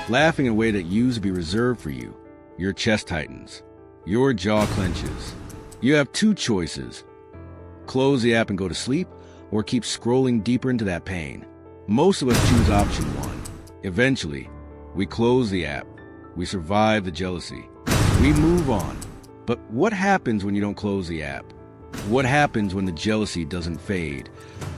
laughing in a way that used to be reserved for you. Your chest tightens. Your jaw clenches. You have two choices: close the app and go to sleep, or keep scrolling deeper into that pain. Most of us choose option one. Eventually, we close the app. We survive the jealousy. We move on. But what happens when you don't close the app? What happens when the jealousy doesn't fade?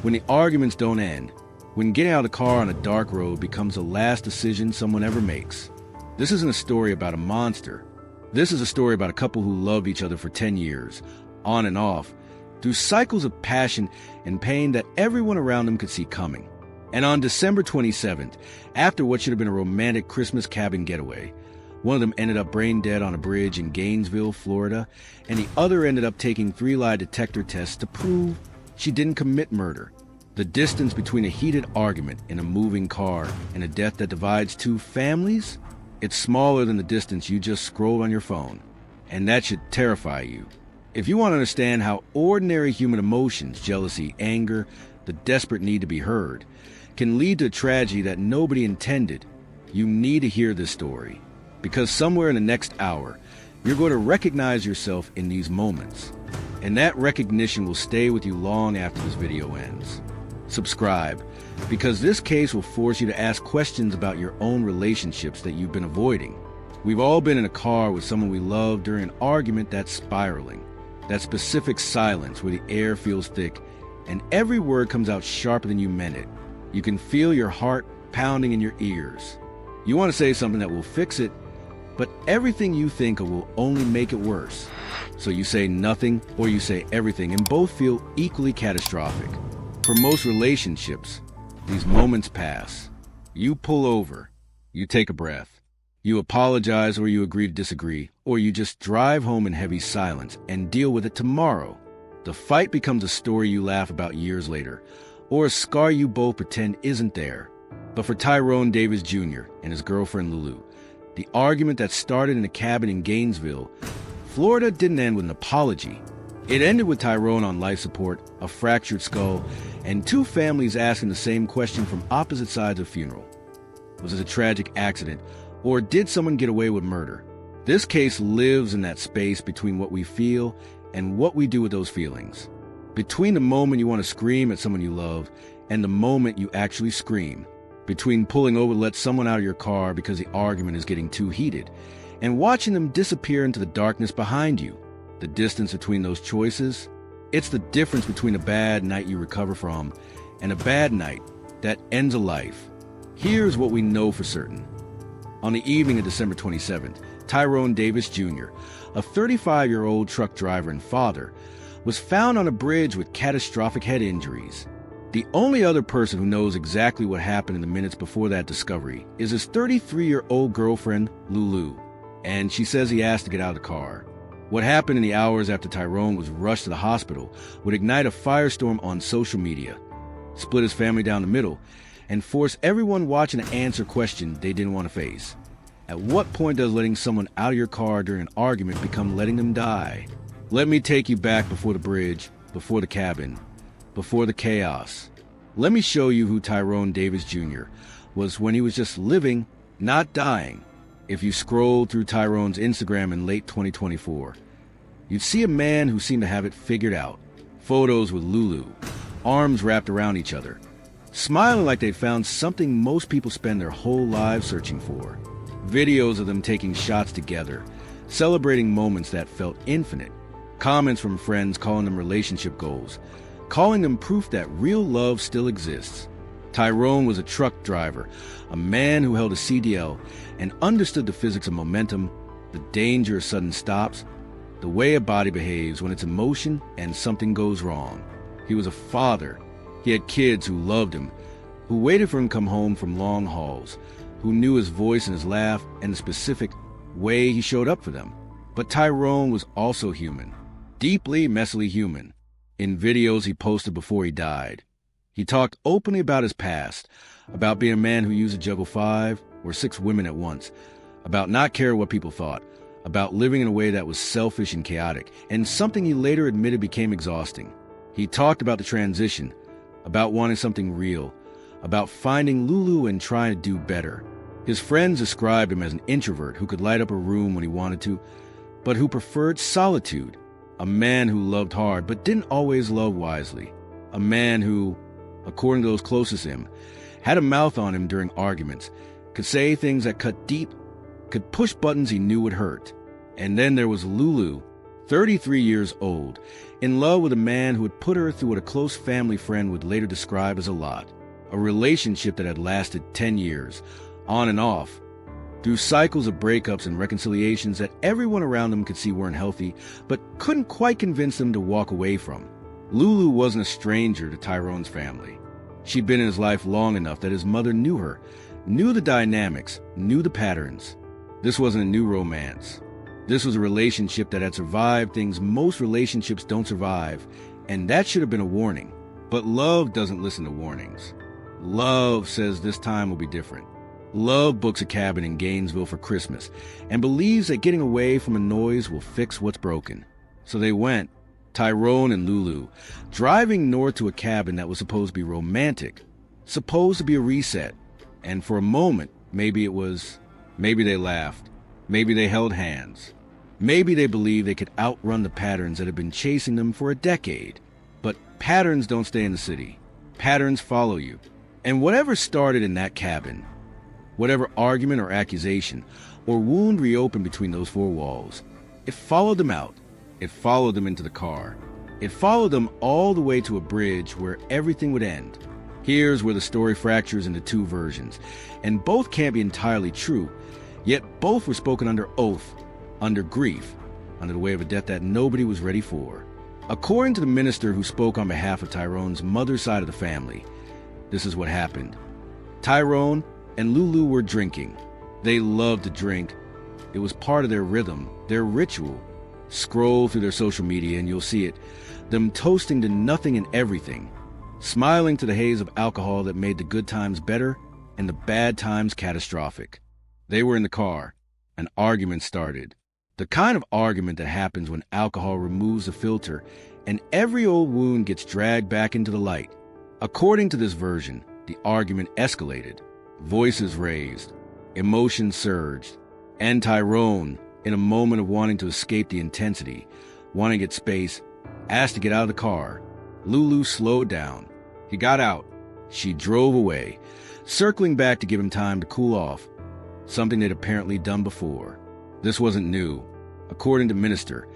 When the arguments don't end? When getting out of the car on a dark road becomes the last decision someone ever makes? This isn't a story about a monster. This is a story about a couple who loved each other for 10 years, on and off, through cycles of passion and pain that everyone around them could see coming. And on December 27th, after what should have been a romantic Christmas cabin getaway, one of them ended up brain dead on a bridge in Gainesville, Florida, and the other ended up taking 3-lie detector tests to prove she didn't commit murder. The distance between a heated argument in a moving car and a death that divides two families? It's smaller than the distance you just scrolled on your phone. And that should terrify you. If you want to understand how ordinary human emotions, jealousy, anger, the desperate need to be heard, can lead to a tragedy that nobody intended, you need to hear this story. Because somewhere in the next hour, you're going to recognize yourself in these moments. And that recognition will stay with you long after this video ends. Subscribe, because this case will force you to ask questions about your own relationships that you've been avoiding. We've all been in a car with someone we love during an argument that's spiraling. That specific silence where the air feels thick and every word comes out sharper than you meant it. You can feel your heart pounding in your ears. You want to say something that will fix it, but everything you think of will only make it worse. So you say nothing or you say everything, and both feel equally catastrophic. For most relationships, these moments pass. You pull over, you take a breath, you apologize or you agree to disagree, or you just drive home in heavy silence and deal with it tomorrow. The fight becomes a story you laugh about years later, or a scar you both pretend isn't there. But for Tyrone Davis Jr. and his girlfriend Lulu, the argument that started in a cabin in Gainesville, Florida, didn't end with an apology. It ended with Tyrone on life support, a fractured skull, and two families asking the same question from opposite sides of the funeral. Was it a tragic accident, or did someone get away with murder? This case lives in that space between what we feel and what we do with those feelings. Between the moment you want to scream at someone you love and the moment you actually scream. Between pulling over to let someone out of your car because the argument is getting too heated and watching them disappear into the darkness behind you. The distance between those choices, it's the difference between a bad night you recover from and a bad night that ends a life. Here's what we know for certain. On the evening of December 27th, Tyrone Davis Jr., a 35-year-old truck driver and father, was found on a bridge with catastrophic head injuries. The only other person who knows exactly what happened in the minutes before that discovery is his 33-year-old girlfriend, Lulu, and she says he asked to get out of the car. What happened in the hours after Tyrone was rushed to the hospital would ignite a firestorm on social media, split his family down the middle, and force everyone watching to answer a question they didn't want to face. At what point does letting someone out of your car during an argument become letting them die? Let me take you back before the bridge, before the cabin, before the chaos. Let me show you who Tyrone Davis Jr. was when he was just living, not dying. If you scroll through Tyrone's Instagram in late 2024, you'd see a man who seemed to have it figured out. Photos with Lulu, arms wrapped around each other, smiling like they'd found something most people spend their whole lives searching for. Videos of them taking shots together, celebrating moments that felt infinite. Comments from friends calling them relationship goals, calling them proof that real love still exists. Tyrone was a truck driver, a man who held a CDL and understood the physics of momentum, the danger of sudden stops, the way a body behaves when it's in motion and something goes wrong. He was a father. He had kids who loved him, who waited for him to come home from long hauls, who knew his voice and his laugh and the specific way he showed up for them. But Tyrone was also human, deeply, messily human. In videos he posted before he died, he talked openly about his past, about being a man who used to juggle 5 or 6 women at once, about not caring what people thought, about living in a way that was selfish and chaotic, and something he later admitted became exhausting. He talked about the transition, about wanting something real, about finding Lulu and trying to do better. His friends described him as an introvert who could light up a room when he wanted to, but who preferred solitude. A man who loved hard but didn't always love wisely. A man who, according to those closest to him, had a mouth on him during arguments, could say things that cut deep, could push buttons he knew would hurt. And then there was Lulu, 33 years old, in love with a man who had put her through what a close family friend would later describe as a lot. A relationship that had lasted 10 years, on and off, through cycles of breakups and reconciliations that everyone around them could see weren't healthy, but couldn't quite convince them to walk away from. Lulu wasn't a stranger to Tyrone's family. She'd been in his life long enough that his mother knew her, knew the dynamics, knew the patterns. This wasn't a new romance. This was a relationship that had survived things most relationships don't survive, and that should have been a warning. But love doesn't listen to warnings. Love says this time will be different. Love books a cabin in Gainesville for Christmas and believes that getting away from a noise will fix what's broken. So they went, Tyrone and Lulu, driving north to a cabin that was supposed to be romantic, supposed to be a reset. And for a moment, maybe they laughed, maybe they held hands, maybe they believed they could outrun the patterns that had been chasing them for a decade. But patterns don't stay in the city. Patterns follow you. And whatever started in that cabin, whatever argument or accusation or wound reopened between those four walls, it followed them out. It followed them into the car. It followed them all the way to a bridge where everything would end. Here's where the story fractures into two versions, and both can't be entirely true, yet both were spoken under oath, under grief, under the way of a death that nobody was ready for. According to the minister who spoke on behalf of Tyrone's mother's side of the family, this is what happened. Tyrone and Lulu were drinking. They loved to drink. It was part of their rhythm, their ritual. Scroll through their social media and you'll see it. Them toasting to nothing and everything. Smiling to the haze of alcohol that made the good times better and the bad times catastrophic. They were in the car. An argument started. The kind of argument that happens when alcohol removes the filter and every old wound gets dragged back into the light. According to this version, the argument escalated. Voices raised. Emotions surged. And Tyrone, in a moment of wanting to escape the intensity, wanting to get space, asked to get out of the car. Lulu slowed down. He got out. She drove away, circling back to give him time to cool off, something they'd apparently done before. This wasn't new. According to Minister,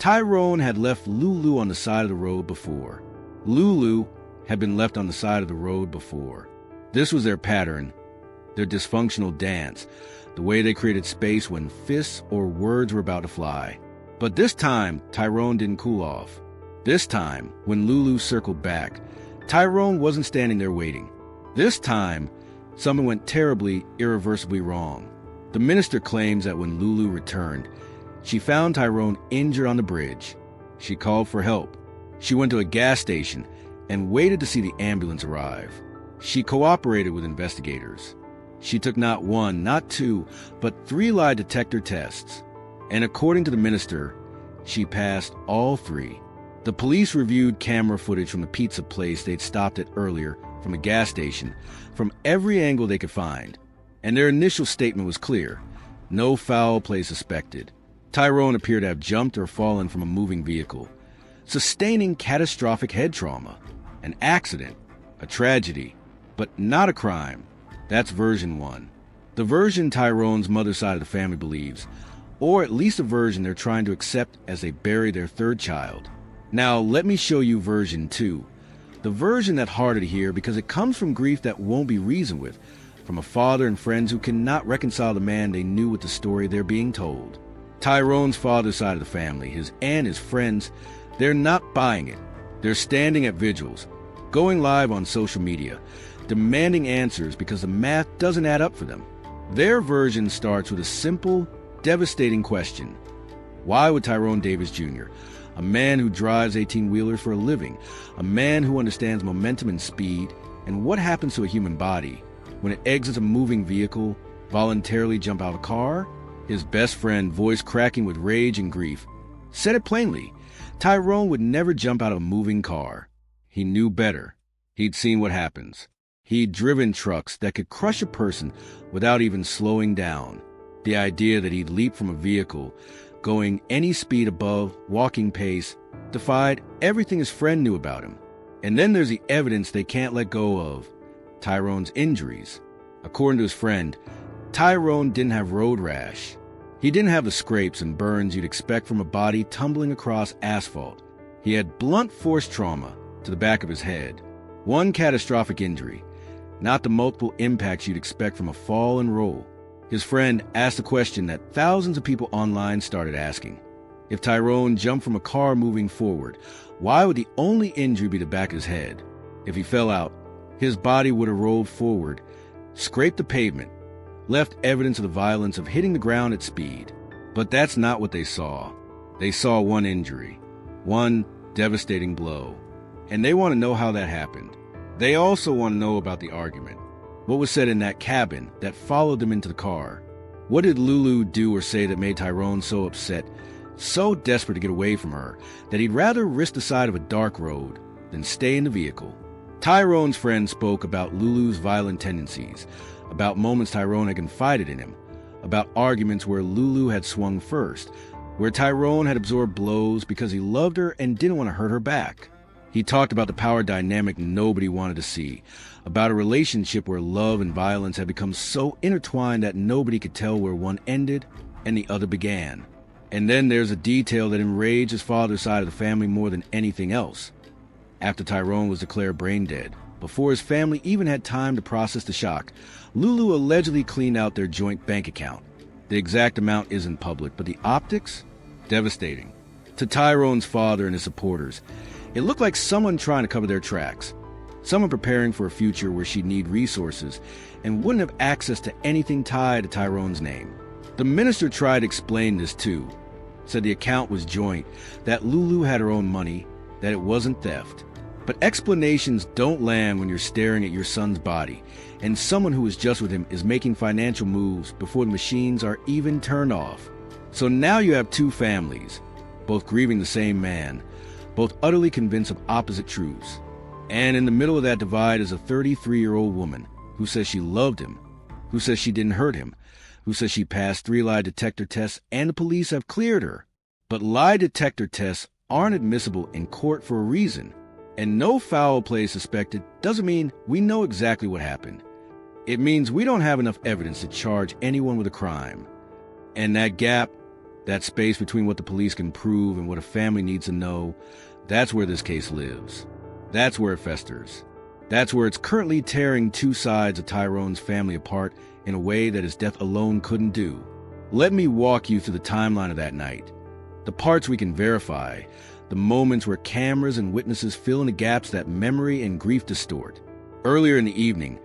Tyrone had left Lulu on the side of the road before. Lulu had been left on the side of the road before. This was their pattern, their dysfunctional dance, the way they created space when fists or words were about to fly. But this time, Tyrone didn't cool off. This time, when Lulu circled back, Tyrone wasn't standing there waiting. This time, something went terribly, irreversibly wrong. The minister claims that when Lulu returned, she found Tyrone injured on the bridge. She called for help. She went to a gas station and waited to see the ambulance arrive. She cooperated with investigators. She took not one, not two, but 3 lie detector tests. And according to the minister, she passed all 3. The police reviewed camera footage from the pizza place they'd stopped at earlier, from a gas station, from every angle they could find. And their initial statement was clear. No foul play suspected. Tyrone appeared to have jumped or fallen from a moving vehicle, sustaining catastrophic head trauma. An accident, a tragedy, but not a crime. That's version 1. The version Tyrone's mother's side of the family believes, or at least a version they're trying to accept as they bury their 3rd child. Now, let me show you version 2. The version that's harder to hear because it comes from grief that won't be reasoned with, from a father and friends who cannot reconcile the man they knew with the story they're being told. Tyrone's father's side of the family, his aunt, his friends, they're not buying it. They're standing at vigils, going live on social media, demanding answers because the math doesn't add up for them. Their version starts with a simple, devastating question. Why would Tyrone Davis Jr., a man who drives 18-wheelers for a living, a man who understands momentum and speed, and what happens to a human body when it exits a moving vehicle, voluntarily jump out of a car? His best friend, voice cracking with rage and grief, said it plainly. Tyrone would never jump out of a moving car. He knew better. He'd seen what happens. He'd driven trucks that could crush a person without even slowing down. The idea that he'd leap from a vehicle, going any speed above walking pace, defied everything his friend knew about him. And then there's the evidence they can't let go of, Tyrone's injuries. According to his friend, Tyrone didn't have road rash. He didn't have the scrapes and burns you'd expect from a body tumbling across asphalt. He had blunt force trauma to the back of his head. One catastrophic injury, not the multiple impacts you'd expect from a fall and roll. His friend asked a question that thousands of people online started asking. If Tyrone jumped from a car moving forward, why would the only injury be the back of his head? If he fell out, his body would have rolled forward, scraped the pavement, left evidence of the violence of hitting the ground at speed. But that's not what they saw. They saw one injury, one devastating blow. And they want to know how that happened. They also want to know about the argument. What was said in that cabin that followed them into the car? What did Lulu do or say that made Tyrone so upset, so desperate to get away from her, that he'd rather risk the side of a dark road than stay in the vehicle? Tyrone's friend spoke about Lulu's violent tendencies, about moments Tyrone had confided in him, about arguments where Lulu had swung first, where Tyrone had absorbed blows because he loved her and didn't want to hurt her back. He talked about the power dynamic nobody wanted to see, about a relationship where love and violence had become so intertwined that nobody could tell where one ended and the other began. And then there's a detail that enraged his father's side of the family more than anything else. After Tyrone was declared brain dead, before his family even had time to process the shock, Lulu allegedly cleaned out their joint bank account. The exact amount isn't public, but the optics? Devastating. To Tyrone's father and his supporters, it looked like someone trying to cover their tracks. Someone preparing for a future where she'd need resources and wouldn't have access to anything tied to Tyrone's name. The minister tried to explain this too. Said the account was joint, that Lulu had her own money, that it wasn't theft. But explanations don't land when you're staring at your son's body, and someone who was just with him is making financial moves before the machines are even turned off. So now you have two families, both grieving the same man, both utterly convinced of opposite truths. And in the middle of that divide is a 33-year-old woman who says she loved him, who says she didn't hurt him, who says she passed 3 lie detector tests and the police have cleared her. But lie detector tests aren't admissible in court for a reason. And no foul play suspected doesn't mean we know exactly what happened. It means we don't have enough evidence to charge anyone with a crime. And that gap, that space between what the police can prove and what a family needs to know, that's where this case lives. That's where it festers. That's where it's currently tearing two sides of Tyrone's family apart in a way that his death alone couldn't do. Let me walk you through the timeline of that night. The parts we can verify, the moments where cameras and witnesses fill in the gaps that memory and grief distort. Earlier in the evening,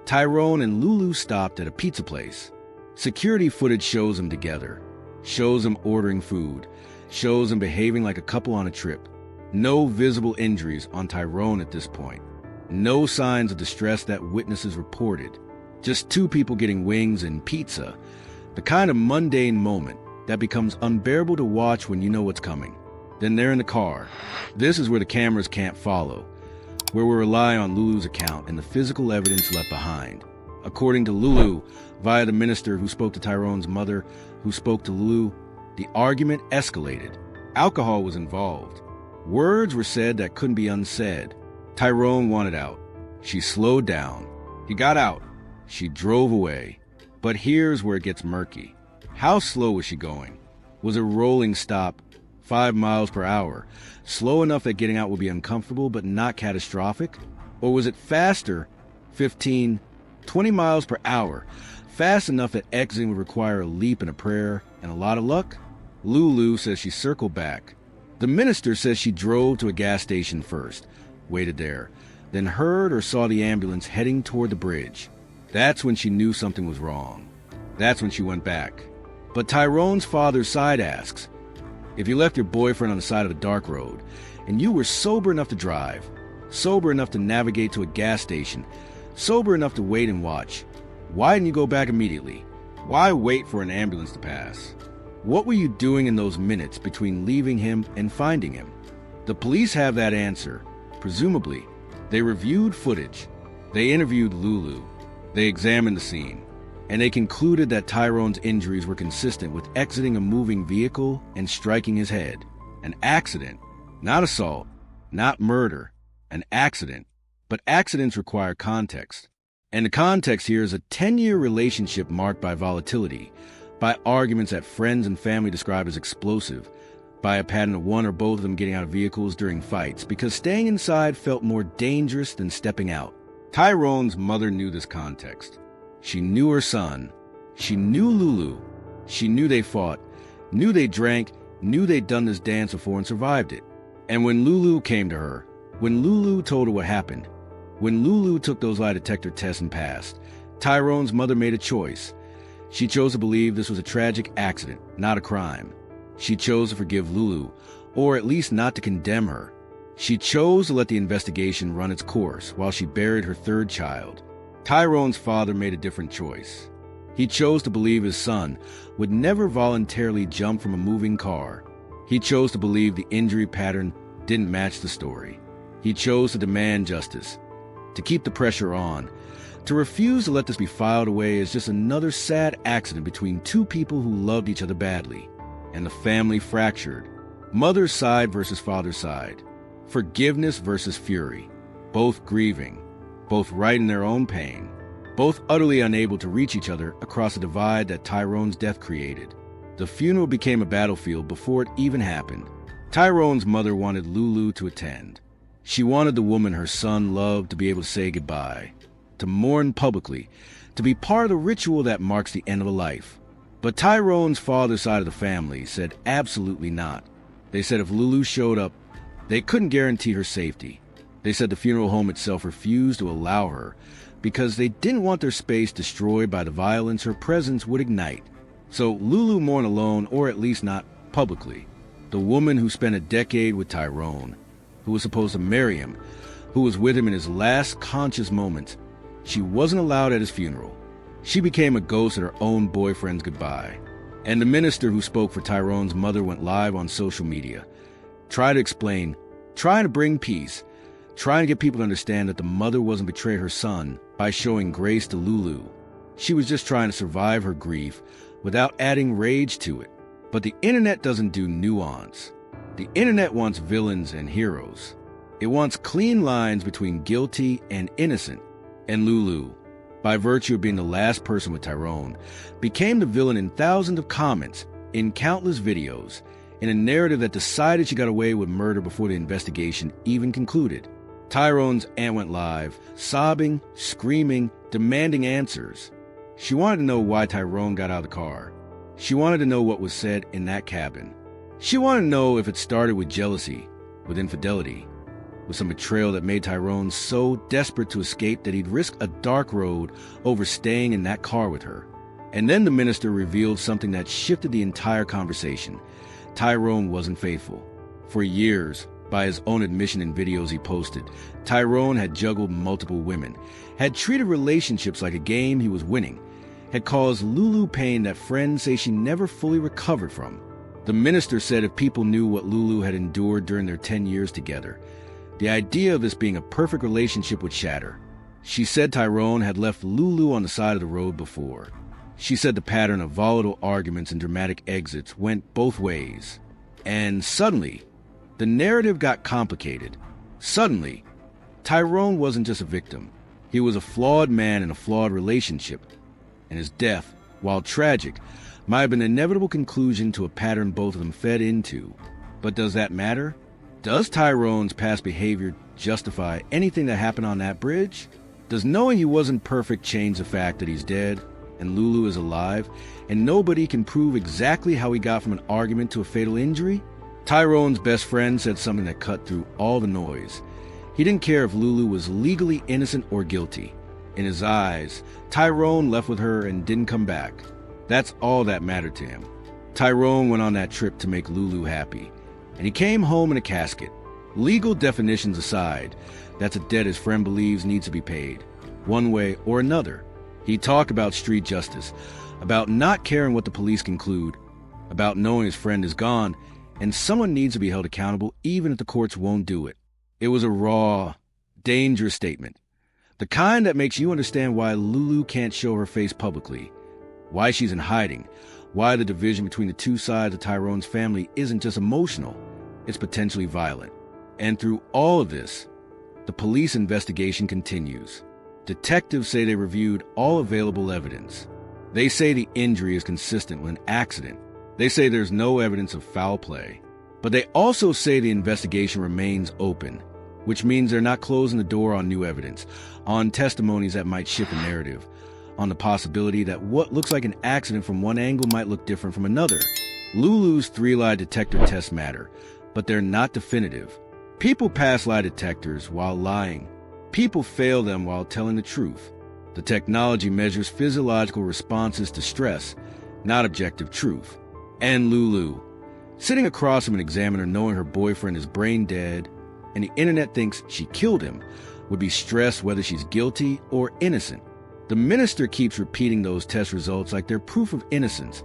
Tyrone and Lulu stopped at a pizza place. Security footage shows them together, shows them ordering food, shows them behaving like a couple on a trip. No visible injuries on Tyrone at this point. No signs of distress that witnesses reported. Just two people getting wings and pizza. The kind of mundane moment that becomes unbearable to watch when you know what's coming. Then they're in the car. This is where the cameras can't follow, where we rely on Lulu's account and the physical evidence left behind. According to Lulu, via the minister who spoke to Tyrone's mother, who spoke to Lulu, the argument escalated. Alcohol was involved. Words were said that couldn't be unsaid. Tyrone wanted out. She slowed down. He got out. She drove away. But here's where it gets murky. How slow was she going? Was it a rolling stop, 5 miles per hour, slow enough that getting out would be uncomfortable but not catastrophic? Or was it faster, 15, 20 miles per hour, fast enough that exiting would require a leap and a prayer and a lot of luck? Lulu says she circled back. The minister says she drove to a gas station first, waited there, then heard or saw the ambulance heading toward the bridge. That's when she knew something was wrong. That's when she went back. But Tyrone's father's side asks, if you left your boyfriend on the side of a dark road, and you were sober enough to drive, sober enough to navigate to a gas station, sober enough to wait and watch, why didn't you go back immediately? Why wait for an ambulance to pass? What were you doing in those minutes between leaving him and finding him? The police have that answer. Presumably, they reviewed footage. They interviewed Lulu. They examined the scene, and they concluded that Tyrone's injuries were consistent with exiting a moving vehicle and striking his head. An accident, not assault, not murder, an accident. But accidents require context. And the context here is a 10-year relationship marked by volatility, by arguments that friends and family describe as explosive, by a pattern of one or both of them getting out of vehicles during fights because staying inside felt more dangerous than stepping out. Tyrone's mother knew this context. She knew her son. She knew Lulu. She knew they fought, knew they drank, knew they'd done this dance before and survived it. And when Lulu came to her, when Lulu told her what happened, when Lulu took those lie detector tests and passed, Tyrone's mother made a choice. She chose to believe this was a tragic accident, not a crime. She chose to forgive Lulu, or at least not to condemn her. She chose to let the investigation run its course while she buried her third child. Tyrone's father made a different choice. He chose to believe his son would never voluntarily jump from a moving car. He chose to believe the injury pattern didn't match the story. He chose to demand justice, to keep the pressure on, to refuse to let this be filed away as just another sad accident between two people who loved each other badly. And the family fractured. Mother's side versus father's side. Forgiveness versus fury. Both grieving. Both right in their own pain. Both utterly unable to reach each other across the divide that Tyrone's death created. The funeral became a battlefield before it even happened. Tyrone's mother wanted Lulu to attend. She wanted the woman her son loved to be able to say goodbye, to mourn publicly, to be part of the ritual that marks the end of a life. But Tyrone's father's side of the family said absolutely not. They said if Lulu showed up, they couldn't guarantee her safety. They said the funeral home itself refused to allow her because they didn't want their space destroyed by the violence her presence would ignite. So Lulu mourned alone, or at least not publicly. The woman who spent a decade with Tyrone, who was supposed to marry him, who was with him in his last conscious moments, she wasn't allowed at his funeral. She became a ghost at her own boyfriend's goodbye. And the minister who spoke for Tyrone's mother went live on social media, tried to explain, trying to bring peace, trying to get people to understand that the mother wasn't betraying her son by showing grace to Lulu. She was just trying to survive her grief without adding rage to it. But the internet doesn't do nuance. The internet wants villains and heroes. It wants clean lines between guilty and innocent. And Lulu, by virtue of being the last person with Tyrone, became the villain in thousands of comments, in countless videos, in a narrative that decided she got away with murder before the investigation even concluded. Tyrone's aunt went live, sobbing, screaming, demanding answers. She wanted to know why Tyrone got out of the car. She wanted to know what was said in that cabin. She wanted to know if it started with jealousy, with infidelity, with some betrayal that made Tyrone so desperate to escape that he'd risk a dark road over staying in that car with her. And then the minister revealed something that shifted the entire conversation. Tyrone wasn't faithful. For years, by his own admission in videos he posted, Tyrone had juggled multiple women, had treated relationships like a game he was winning, had caused Lulu pain that friends say she never fully recovered from. The minister said if people knew what Lulu had endured during their 10 years together, the idea of this being a perfect relationship would shatter. She said Tyrone had left Lulu on the side of the road before. She said the pattern of volatile arguments and dramatic exits went both ways. And suddenly, the narrative got complicated. Suddenly, Tyrone wasn't just a victim. He was a flawed man in a flawed relationship. And his death, while tragic, might have been an inevitable conclusion to a pattern both of them fed into. But does that matter? Does Tyrone's past behavior justify anything that happened on that bridge? Does knowing he wasn't perfect change the fact that he's dead and Lulu is alive and nobody can prove exactly how he got from an argument to a fatal injury? Tyrone's best friend said something that cut through all the noise. He didn't care if Lulu was legally innocent or guilty. In his eyes, Tyrone left with her and didn't come back. That's all that mattered to him. Tyrone went on that trip to make Lulu happy. And he came home in a casket. Legal definitions aside, that's a debt his friend believes needs to be paid, one way or another. He talked about street justice, about not caring what the police conclude, about knowing his friend is gone, and someone needs to be held accountable even if the courts won't do it. It was a raw, dangerous statement. The kind that makes you understand why Lulu can't show her face publicly, why she's in hiding, why the division between the two sides of Tyrone's family isn't just emotional, it's potentially violent. And through all of this, the police investigation continues. Detectives say they reviewed all available evidence. They say the injury is consistent with an accident. They say there's no evidence of foul play. But they also say the investigation remains open, which means they're not closing the door on new evidence, on testimonies that might shift the narrative, on the possibility that what looks like an accident from one angle might look different from another. Lulu's 3-lie detector tests matter, but they're not definitive. People pass lie detectors while lying. People fail them while telling the truth. The technology measures physiological responses to stress, not objective truth. And Lulu, sitting across from an examiner knowing her boyfriend is brain dead, and the internet thinks she killed him, would be stressed whether she's guilty or innocent. The minister keeps repeating those test results like they're proof of innocence,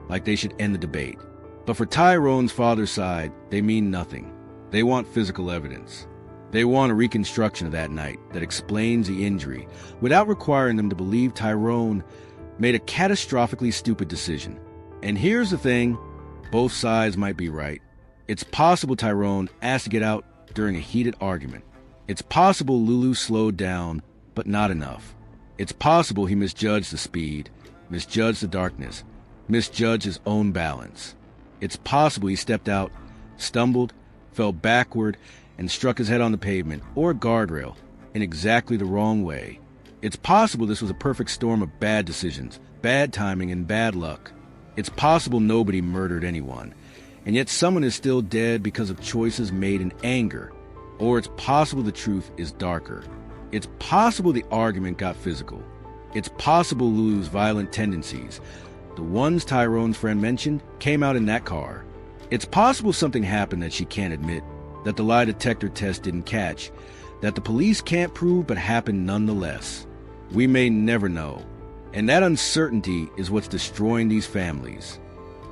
like they should end the debate. But for Tyrone's father's side, they mean nothing. They want physical evidence. They want a reconstruction of that night that explains the injury without requiring them to believe Tyrone made a catastrophically stupid decision. And here's the thing, both sides might be right. It's possible Tyrone asked to get out during a heated argument. It's possible Lulu slowed down, but not enough. It's possible he misjudged the speed, misjudged the darkness, misjudged his own balance. It's possible he stepped out, stumbled, fell backward, and struck his head on the pavement or a guardrail in exactly the wrong way. It's possible this was a perfect storm of bad decisions, bad timing, and bad luck. It's possible nobody murdered anyone, and yet someone is still dead because of choices made in anger. Or it's possible the truth is darker. It's possible the argument got physical. It's possible Lulu's violent tendencies, the ones Tyrone's friend mentioned, came out in that car. It's possible something happened that she can't admit, that the lie detector test didn't catch, that the police can't prove but happened nonetheless. We may never know. And that uncertainty is what's destroying these families.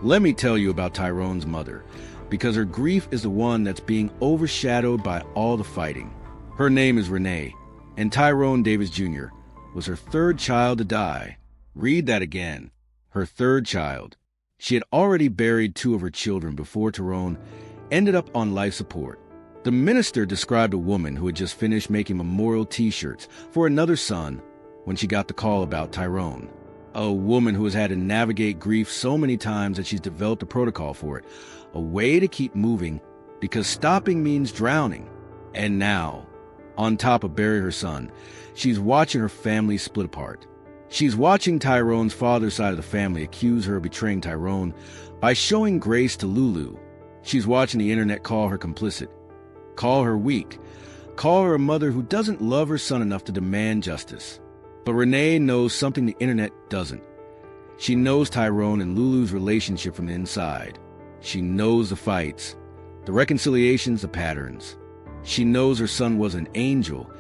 Let me tell you about Tyrone's mother, because her grief is the one that's being overshadowed by all the fighting. Her name is Renee, and Tyrone Davis Jr. was her third child to die. Read that again. Her third child. She had already buried 2 of her children before Tyrone ended up on life support. The minister described a woman who had just finished making memorial t-shirts for another son when she got the call about Tyrone. A woman who has had to navigate grief so many times that she's developed a protocol for it, a way to keep moving because stopping means drowning. And now, on top of burying her son, she's watching her family split apart. She's watching Tyrone's father's side of the family accuse her of betraying Tyrone by showing grace to Lulu. She's watching the internet call her complicit, call her weak, call her a mother who doesn't love her son enough to demand justice. But Renee knows something the internet doesn't. She knows Tyrone and Lulu's relationship from the inside. She knows the fights, the reconciliations, the patterns. She knows her son was an angel,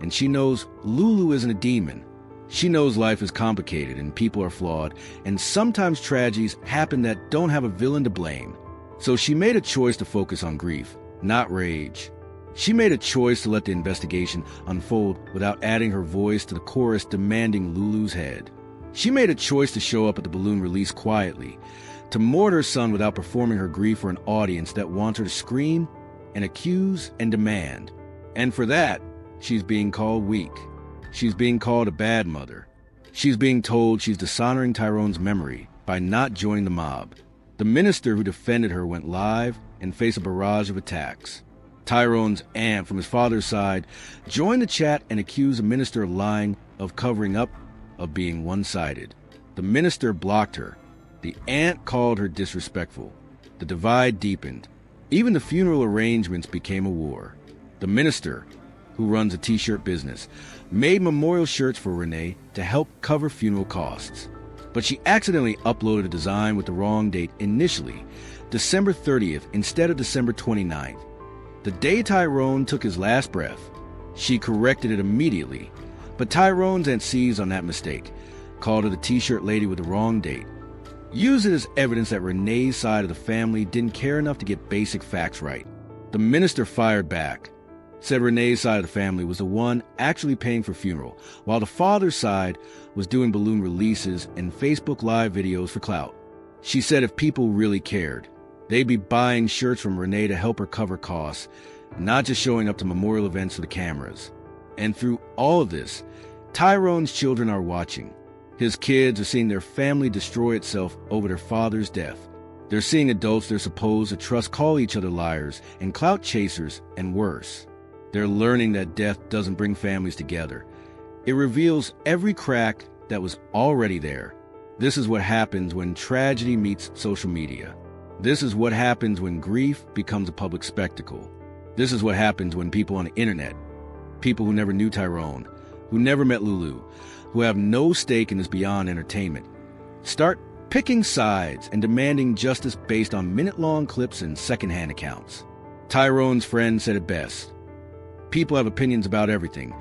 and she knows Lulu isn't a demon. She knows life is complicated and people are flawed, and sometimes tragedies happen that don't have a villain to blame. So she made a choice to focus on grief, not rage. She made a choice to let the investigation unfold without adding her voice to the chorus demanding Lulu's head. She made a choice to show up at the balloon release quietly, to mourn her son without performing her grief for an audience that wants her to scream and accuse and demand. And for that, she's being called weak. She's being called a bad mother. She's being told she's dishonoring Tyrone's memory by not joining the mob. The minister who defended her went live and faced a barrage of attacks. Tyrone's aunt from his father's side joined the chat and accused the minister of lying, of covering up, of being one-sided. The minister blocked her. The aunt called her disrespectful. The divide deepened. Even the funeral arrangements became a war. The minister, who runs a t-shirt business, made memorial shirts for Renee to help cover funeral costs. But she accidentally uploaded a design with the wrong date initially, December 30th instead of December 29th. The day Tyrone took his last breath, she corrected it immediately, but Tyrone's aunt seized on that mistake, called her the t-shirt lady with the wrong date, used it as evidence that Renee's side of the family didn't care enough to get basic facts right. The minister fired back, said Renee's side of the family was the one actually paying for funeral, while the father's side was doing balloon releases and Facebook Live videos for clout. She said if people really cared, they'd be buying shirts from Renee to help her cover costs, not just showing up to memorial events for the cameras. And through all of this, Tyrone's children are watching. His kids are seeing their family destroy itself over their father's death. They're seeing adults they're supposed to trust call each other liars and clout chasers and worse. They're learning that death doesn't bring families together. It reveals every crack that was already there. This is what happens when tragedy meets social media. This is what happens when grief becomes a public spectacle. This is what happens when people on the internet, people who never knew Tyrone, who never met Lulu, who have no stake in this beyond entertainment, start picking sides and demanding justice based on minute-long clips and secondhand accounts. Tyrone's friend said it best. People have opinions about everything,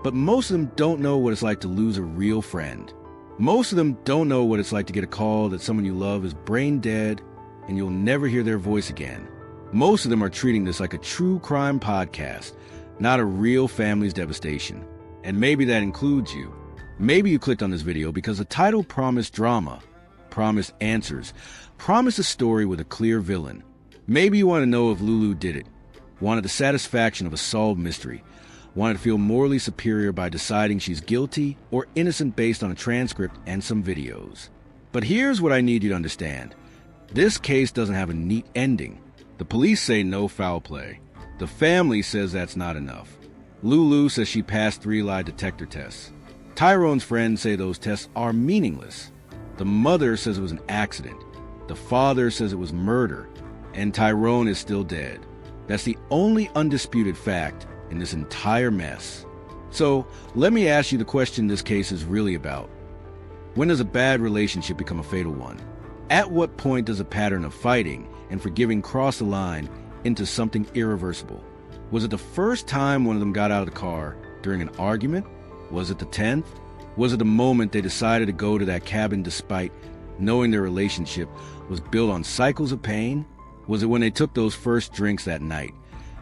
but most of them don't know what it's like to lose a real friend. Most of them don't know what it's like to get a call that someone you love is brain dead and you'll never hear their voice again. Most of them are treating this like a true crime podcast, not a real family's devastation. And maybe that includes you. Maybe you clicked on this video because the title promised drama, promised answers, promised a story with a clear villain. Maybe you want to know if Lulu did it, wanted the satisfaction of a solved mystery, wanted to feel morally superior by deciding she's guilty or innocent based on a transcript and some videos. But here's what I need you to understand. This case doesn't have a neat ending. The police say no foul play. The family says that's not enough. Lulu says she passed 3 lie detector tests. Tyrone's friends say those tests are meaningless. The mother says it was an accident. The father says it was murder. And Tyrone is still dead. That's the only undisputed fact in this entire mess. So let me ask you the question this case is really about. When does a bad relationship become a fatal one? At what point does a pattern of fighting and forgiving cross the line into something irreversible? Was it the first time one of them got out of the car during an argument? Was it the 10th? Was it the moment they decided to go to that cabin despite knowing their relationship was built on cycles of pain? Was it when they took those first drinks that night,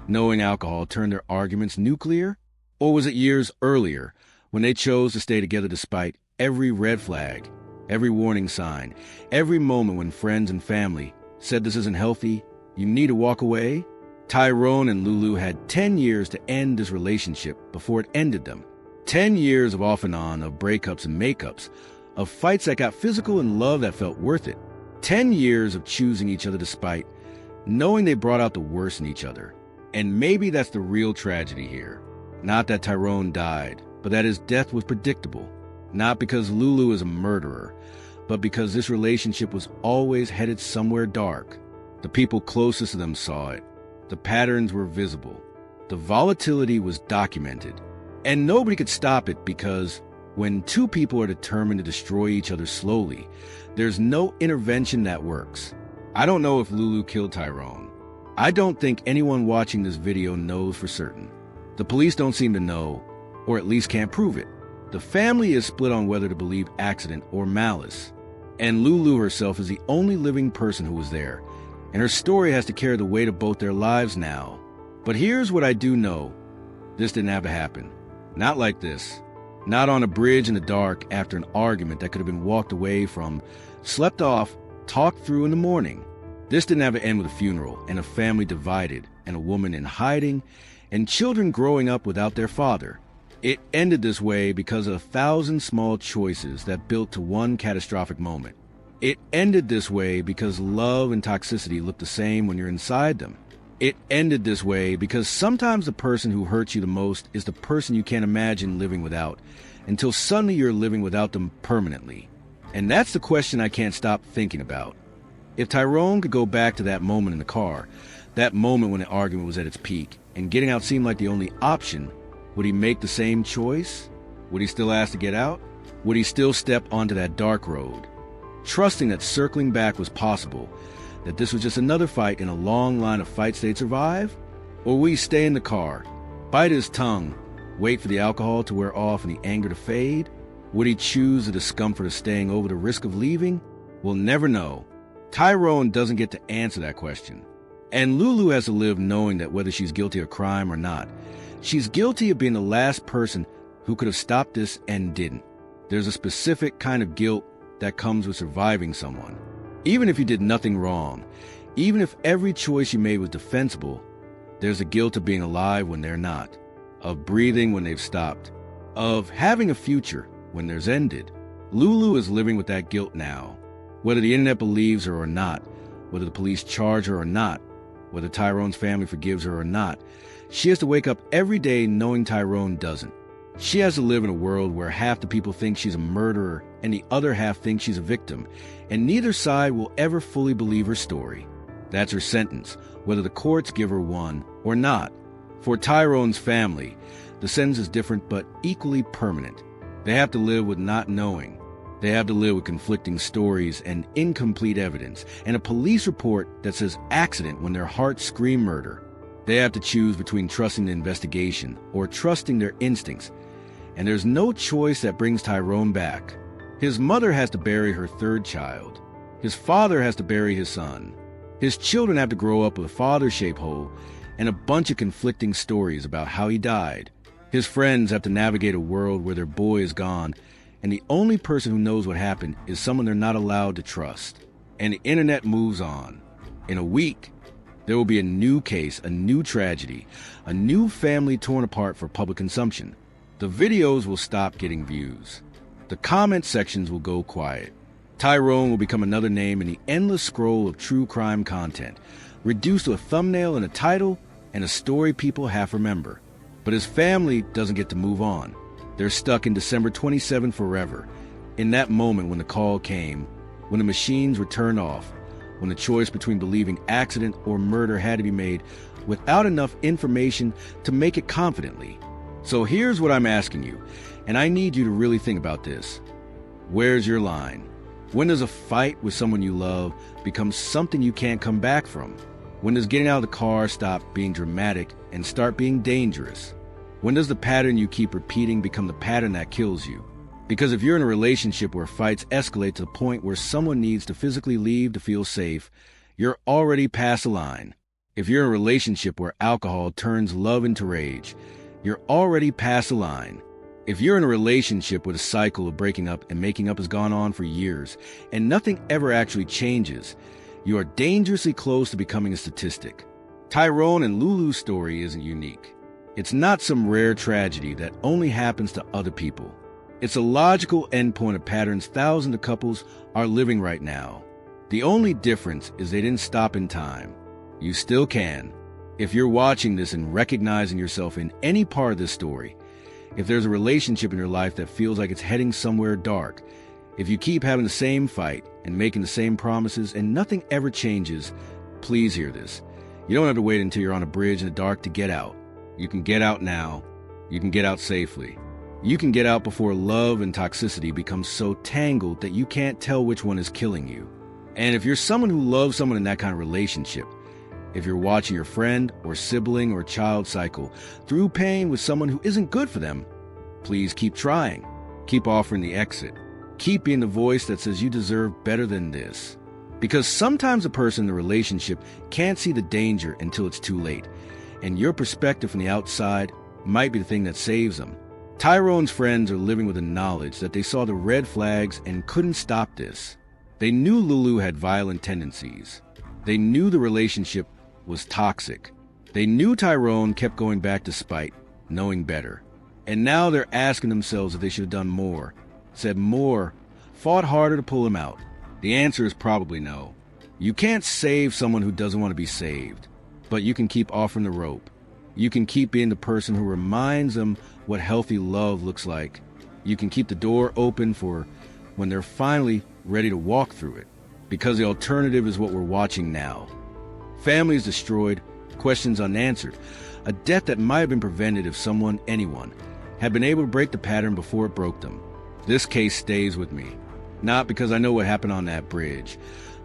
knowing alcohol turned their arguments nuclear? Or was it years earlier when they chose to stay together despite every red flag, every warning sign, every moment when friends and family said this isn't healthy, you need to walk away? Tyrone and Lulu had 10 years to end this relationship before it ended them. 10 years of off and on, of breakups and makeups, of fights that got physical and love that felt worth it. 10 years of choosing each other despite knowing they brought out the worst in each other. And maybe that's the real tragedy here. Not that Tyrone died, but that his death was predictable. Not because Lulu is a murderer, but because this relationship was always headed somewhere dark. The people closest to them saw it. The patterns were visible. The volatility was documented. And nobody could stop it because when 2 people are determined to destroy each other slowly, there's no intervention that works. I don't know if Lulu killed Tyrone. I don't think anyone watching this video knows for certain. The police don't seem to know, or at least can't prove it. The family is split on whether to believe accident or malice. And Lulu herself is the only living person who was there, and her story has to carry the weight of both their lives now. But here's what I do know. This didn't have to happen. Not like this. Not on a bridge in the dark after an argument that could have been walked away from, slept off, talked through in the morning. This didn't have to end with a funeral and a family divided and a woman in hiding and children growing up without their father. It ended this way because of 1,000 small choices that built to one catastrophic moment. It ended this way because love and toxicity look the same when you're inside them. It ended this way because sometimes the person who hurts you the most is the person you can't imagine living without, until suddenly you're living without them permanently. And that's the question I can't stop thinking about. If Tyrone could go back to that moment in the car, that moment when the argument was at its peak, and getting out seemed like the only option, would he make the same choice? Would he still ask to get out? Would he still step onto that dark road, trusting that circling back was possible, that this was just another fight in a long line of fights they'd survive? Or would he stay in the car, bite his tongue, wait for the alcohol to wear off and the anger to fade? Would he choose the discomfort of staying over the risk of leaving? We'll never know. Tyrone doesn't get to answer that question. And Lulu has to live knowing that whether she's guilty of crime or not, She's guilty of being the last person who could have stopped this and didn't. There's a specific kind of guilt that comes with surviving someone. Even if you did nothing wrong, even if every choice you made was defensible, there's a guilt of being alive when they're not, of breathing when they've stopped, of having a future when theirs ended. Lulu is living with that guilt now. Whether the internet believes her or not, whether the police charge her or not, whether Tyrone's family forgives her or not, she has to wake up every day knowing Tyrone doesn't. She has to live in a world where half the people think she's a murderer and the other half think she's a victim, and neither side will ever fully believe her story. That's her sentence, whether the courts give her one or not. For Tyrone's family, the sentence is different but equally permanent. They have to live with not knowing. They have to live with conflicting stories and incomplete evidence, and a police report that says accident when their hearts scream murder. They have to choose between trusting the investigation or trusting their instincts, and there's no choice that brings Tyrone back. His mother has to bury her third child. His father has to bury his son. His children have to grow up with a father-shaped hole and a bunch of conflicting stories about how he died. His friends have to navigate a world where their boy is gone, and the only person who knows what happened is someone they're not allowed to trust. And the internet moves on. In a week, there will be a new case, a new tragedy, a new family torn apart for public consumption. The videos will stop getting views. The comment sections will go quiet. Tyrone will become another name in the endless scroll of true crime content, reduced to a thumbnail and a title and a story people half remember. But his family doesn't get to move on. They're stuck in December 27 forever, in that moment when the call came, when the machines were turned off, when the choice between believing accident or murder had to be made without enough information to make it confidently. So here's what I'm asking you, and I need you to really think about this. Where's your line? When does a fight with someone you love become something you can't come back from? When does getting out of the car stop being dramatic and start being dangerous? When does the pattern you keep repeating become the pattern that kills you? Because if you're in a relationship where fights escalate to the point where someone needs to physically leave to feel safe, you're already past the line. If you're in a relationship where alcohol turns love into rage, you're already past the line. If you're in a relationship with a cycle of breaking up and making up has gone on for years, and nothing ever actually changes, you are dangerously close to becoming a statistic. Tyrone and Lulu's story isn't unique. It's not some rare tragedy that only happens to other people. It's a logical endpoint of patterns thousands of couples are living right now. The only difference is they didn't stop in time. You still can. If you're watching this and recognizing yourself in any part of this story, if there's a relationship in your life that feels like it's heading somewhere dark, if you keep having the same fight and making the same promises and nothing ever changes, please hear this. You don't have to wait until you're on a bridge in the dark to get out. You can get out now. You can get out safely. You can get out before love and toxicity become so tangled that you can't tell which one is killing you. And if you're someone who loves someone in that kind of relationship, if you're watching your friend or sibling or child cycle through pain with someone who isn't good for them, please keep trying. Keep offering the exit. Keep being the voice that says you deserve better than this. Because sometimes the person in the relationship can't see the danger until it's too late, and your perspective from the outside might be the thing that saves them. Tyrone's friends are living with the knowledge that they saw the red flags and couldn't stop this. They knew Lulu had violent tendencies. They knew the relationship was toxic. They knew Tyrone kept going back despite knowing better. And now they're asking themselves if they should have done more, said more, fought harder to pull him out. The answer is probably no. You can't save someone who doesn't want to be saved, but you can keep offering the rope. You can keep being the person who reminds them what healthy love looks like. You can keep the door open for when they're finally ready to walk through it, because the alternative is what we're watching now. Families destroyed, questions unanswered, a death that might have been prevented if anyone, had been able to break the pattern before it broke them. This case stays with me, not because I know what happened on that bridge,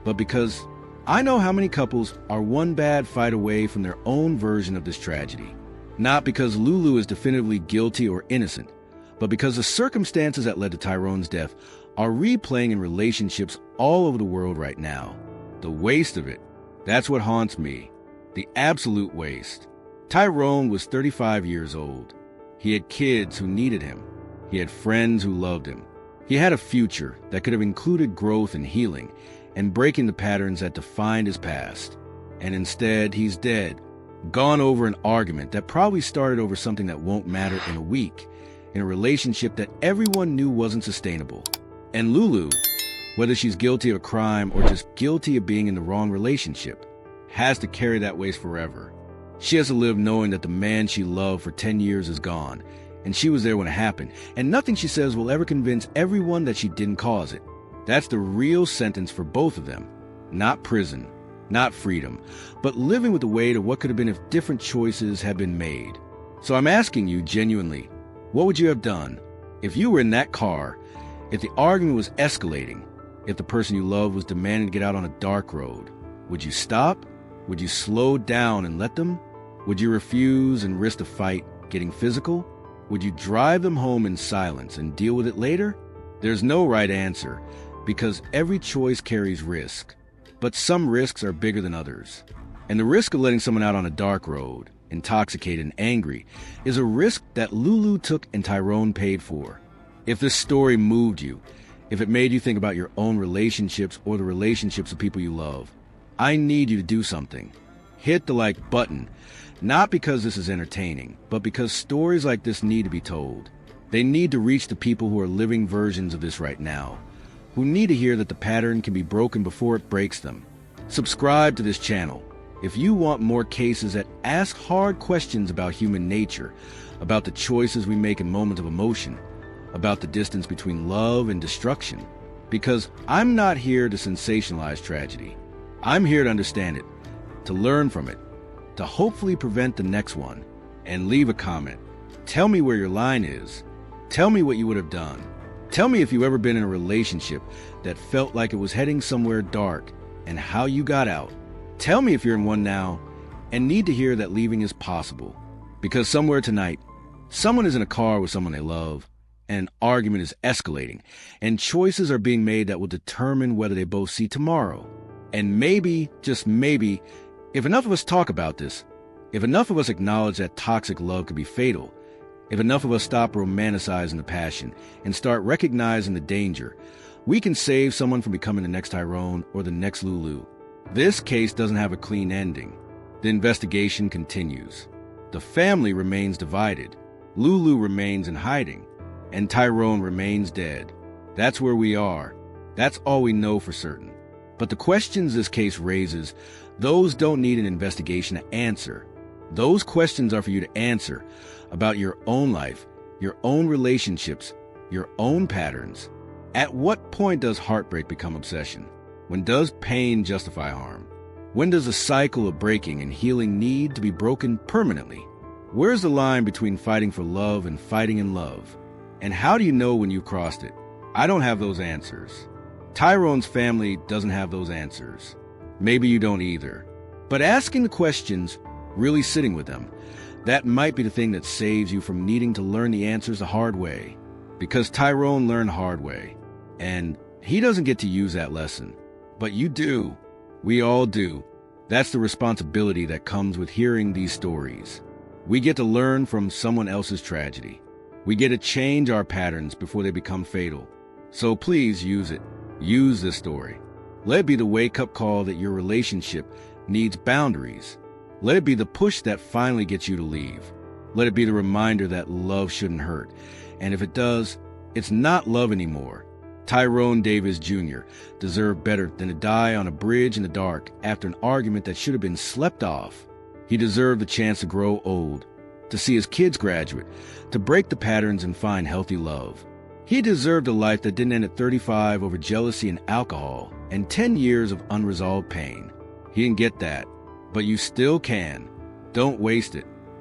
but because I know how many couples are one bad fight away from their own version of this tragedy. Not because Lulu is definitively guilty or innocent, but because the circumstances that led to Tyrone's death are replaying in relationships all over the world right now. The waste of it, that's what haunts me. The absolute waste. Tyrone was 35 years old. He had kids who needed him. He had friends who loved him. He had a future that could have included growth and healing and breaking the patterns that defined his past. And instead, he's dead, gone over an argument that probably started over something that won't matter in a week, in a relationship that everyone knew wasn't sustainable. And Lulu, whether she's guilty of a crime or just guilty of being in the wrong relationship, has to carry that weight forever. She has to live knowing that the man she loved for 10 years is gone, and she was there when it happened, and nothing she says will ever convince everyone that she didn't cause it. That's the real sentence for both of them. Not prison, not freedom, but living with the weight of what could have been if different choices had been made. So I'm asking you genuinely, what would you have done if you were in that car, if the argument was escalating, if the person you loved was demanding to get out on a dark road? Would you stop? Would you slow down and let them? Would you refuse and risk the fight getting physical? Would you drive them home in silence and deal with it later? There's no right answer, because every choice carries risk. But some risks are bigger than others. And the risk of letting someone out on a dark road, intoxicated and angry, is a risk that Lulu took and Tyrone paid for. If this story moved you, if it made you think about your own relationships or the relationships of people you love, I need you to do something. Hit the like button, not because this is entertaining, but because stories like this need to be told. They need to reach the people who are living versions of this right now, who need to hear that the pattern can be broken before it breaks them. Subscribe to this channel if you want more cases that ask hard questions about human nature, about the choices we make in moments of emotion, about the distance between love and destruction. Because I'm not here to sensationalize tragedy. I'm here to understand it, to learn from it, to hopefully prevent the next one. And leave a comment. Tell me where your line is. Tell me what you would have done. Tell me if you've ever been in a relationship that felt like it was heading somewhere dark and how you got out. Tell me if you're in one now and need to hear that leaving is possible. Because somewhere tonight, someone is in a car with someone they love, and an argument is escalating, and choices are being made that will determine whether they both see tomorrow. And maybe, just maybe, if enough of us talk about this, if enough of us acknowledge that toxic love could be fatal, if enough of us stop romanticizing the passion and start recognizing the danger, we can save someone from becoming the next Tyrone or the next Lulu. This case doesn't have a clean ending. The investigation continues. The family remains divided. Lulu remains in hiding, and Tyrone remains dead. That's where we are. That's all we know for certain. But the questions this case raises, those don't need an investigation to answer. Those questions are for you to answer about your own life, your own relationships, your own patterns. At what point does heartbreak become obsession? When does pain justify harm? When does a cycle of breaking and healing need to be broken permanently? Where's the line between fighting for love and fighting in love? And how do you know when you've crossed it? I don't have those answers. Tyrone's family doesn't have those answers. Maybe you don't either. But asking the questions, really sitting with them, that might be the thing that saves you from needing to learn the answers the hard way. Because Tyrone learned hard way. And he doesn't get to use that lesson. But you do. We all do. That's the responsibility that comes with hearing these stories. We get to learn from someone else's tragedy. We get to change our patterns before they become fatal. So please use it. Use this story. Let it be the wake-up call that your relationship needs boundaries. Let it be the push that finally gets you to leave. Let it be the reminder that love shouldn't hurt. And if it does, it's not love anymore. Tyrone Davis Jr. deserved better than to die on a bridge in the dark after an argument that should have been slept off. He deserved the chance to grow old, to see his kids graduate, to break the patterns and find healthy love. He deserved a life that didn't end at 35 over jealousy and alcohol and 10 years of unresolved pain. He didn't get that, but you still can. Don't waste it.